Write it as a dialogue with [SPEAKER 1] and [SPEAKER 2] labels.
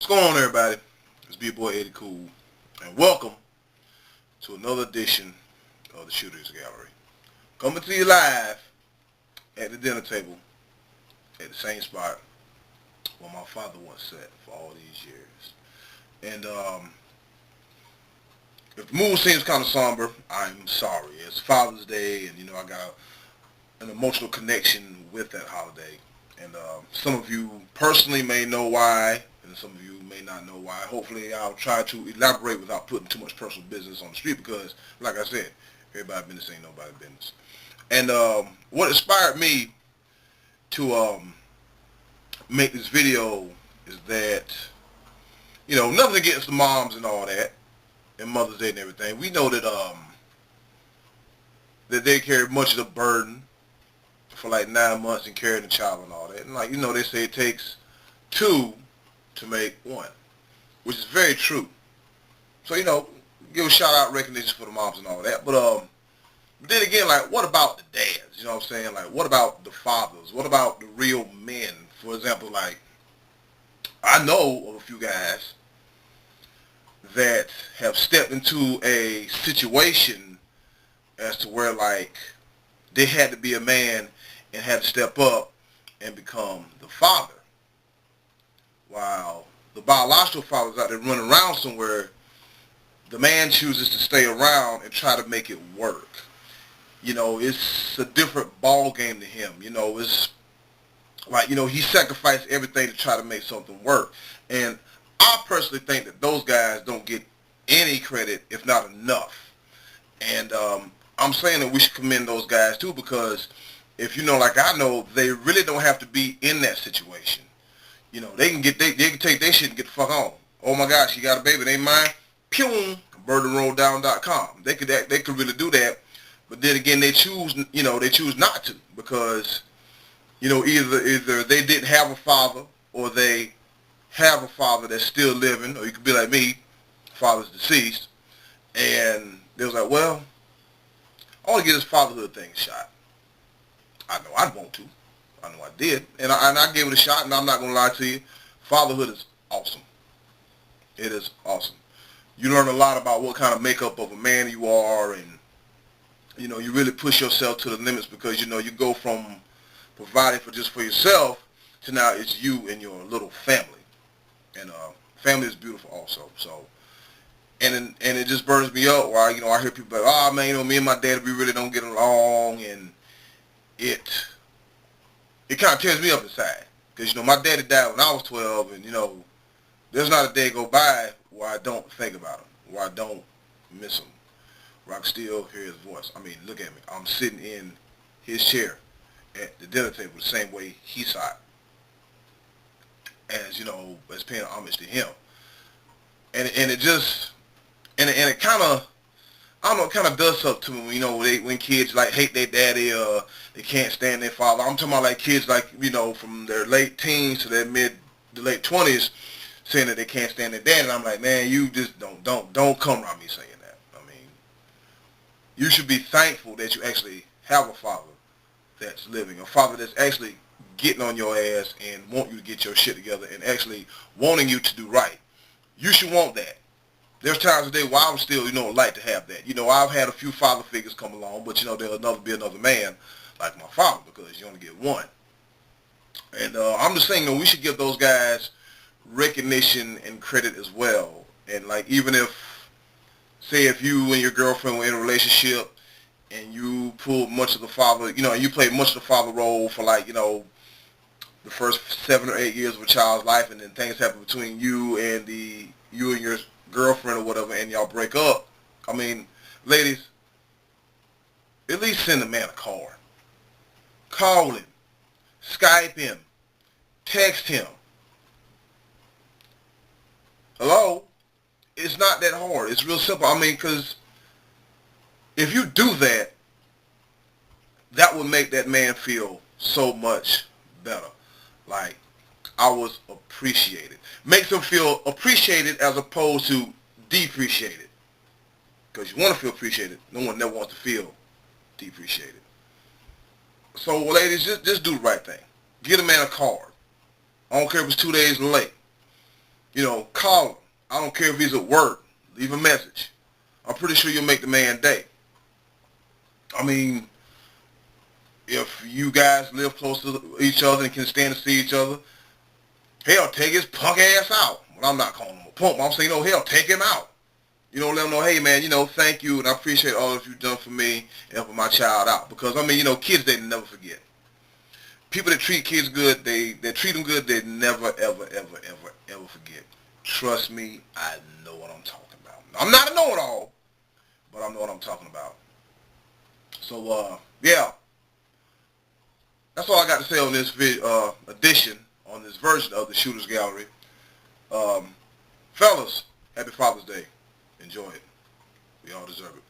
[SPEAKER 1] What's going on, everybody? It's B-Boy Eddy Kool, and welcome to another edition of the Shooters Gallery. Coming to you live at the dinner table at the same spot where my father once sat for all these years. And if the mood seems kind of somber, I'm sorry. It's Father's Day, and I got an emotional connection with that holiday. And some of you personally may know why, and some of you may not know why. Hopefully I'll try to elaborate without putting too much personal business on the street because, like I said, everybody's business ain't nobody's business. And what inspired me to make this video is that, nothing against the moms and all that, and Mother's Day and everything. We know that that they carry much of the burden for like 9 months and carrying the child and all that. And they say it takes two to make one, which is very true. So, give a shout out recognition for the moms and all that. But then again, what about the dads? You know what I'm saying? What about the fathers? What about the real men? For example, I know of a few guys that have stepped into a situation as to where they had to be a man and had to step up and become the father, while the biological father's out there running around somewhere. The man chooses to stay around and try to make it work. It's a different ball game to him. It's he sacrificed everything to try to make something work. And I personally think that those guys don't get any credit, if not enough. And I'm saying that we should commend those guys too, because if I know, they really don't have to be in that situation. They can take their shit and get the fuck on. Oh my gosh, you got a baby, it ain't mine. Pew, burdenrolldown.com. They could really do that, but then again, they choose not to, because either they didn't have a father, or they have a father that's still living, or you could be like me, father's deceased, and they was like, well, I want to get this fatherhood thing shot. I know I'd want to. I know I did. And I gave it a shot, and I'm not going to lie to you. Fatherhood is awesome. It is awesome. You learn a lot about what kind of makeup of a man you are, and, you really push yourself to the limits, because, you go from providing for yourself to now it's you and your little family. And family is beautiful also. So, and it just burns me up where, I hear people like, oh, man, me and my dad, we really don't get along, and it kind of tears me up inside, because my daddy died when I was 12, and there's not a day go by where I don't think about him, where I don't miss him, where I can still hear his voice. I mean, look at me, I'm sitting in his chair at the dinner table the same way he sat, as paying homage to him. And it just it kind of, I don't know, it kind of does something to me, when kids hate their daddy, they can't stand their father. I'm talking about kids from their late teens to their to late 20s, saying that they can't stand their dad. And I'm like, man, you just don't come around me saying that. I mean, you should be thankful that you actually have a father that's living, a father that's actually getting on your ass and want you to get your shit together and actually wanting you to do right. You should want that. There's times a day where I would still, like to have that. I've had a few father figures come along, but, there'll never be another man like my father, because you only get one. And I'm just saying, we should give those guys recognition and credit as well. And, even say if you and your girlfriend were in a relationship and you pulled much of the father, and you played much of the father role for, the first 7 or 8 years of a child's life, and then things happen between you and your girlfriend or whatever, and y'all break up. I mean, ladies, at least send the man a card. Call him, Skype him, text him. Hello? It's not that hard. It's real simple. I mean, because if you do that, that would make that man feel so much better. I was appreciated. Makes them feel appreciated as opposed to depreciated. Because you want to feel appreciated. No one never wants to feel depreciated. So, ladies, just do the right thing. Get a man a card. I don't care if it's 2 days late. You know, call him. I don't care if he's at work. Leave a message. I'm pretty sure you'll make the man day. I mean, if you guys live close to each other and can stand to see each other, hell, take his punk ass out. Well, I'm not calling him a punk. I'm saying, hell, take him out. Let him know, hey, man, thank you, and I appreciate all that you've done for me and for my child out. Because, I mean, kids, they never forget. People that treat kids good, they treat them good, they never, ever, ever, ever, ever forget. Trust me, I know what I'm talking about. I'm not a know-it-all, but I know what I'm talking about. So, yeah. That's all I got to say on this edition, on this version of the Shooter's Gallery. Fellas, happy Father's Day. Enjoy it. We all deserve it.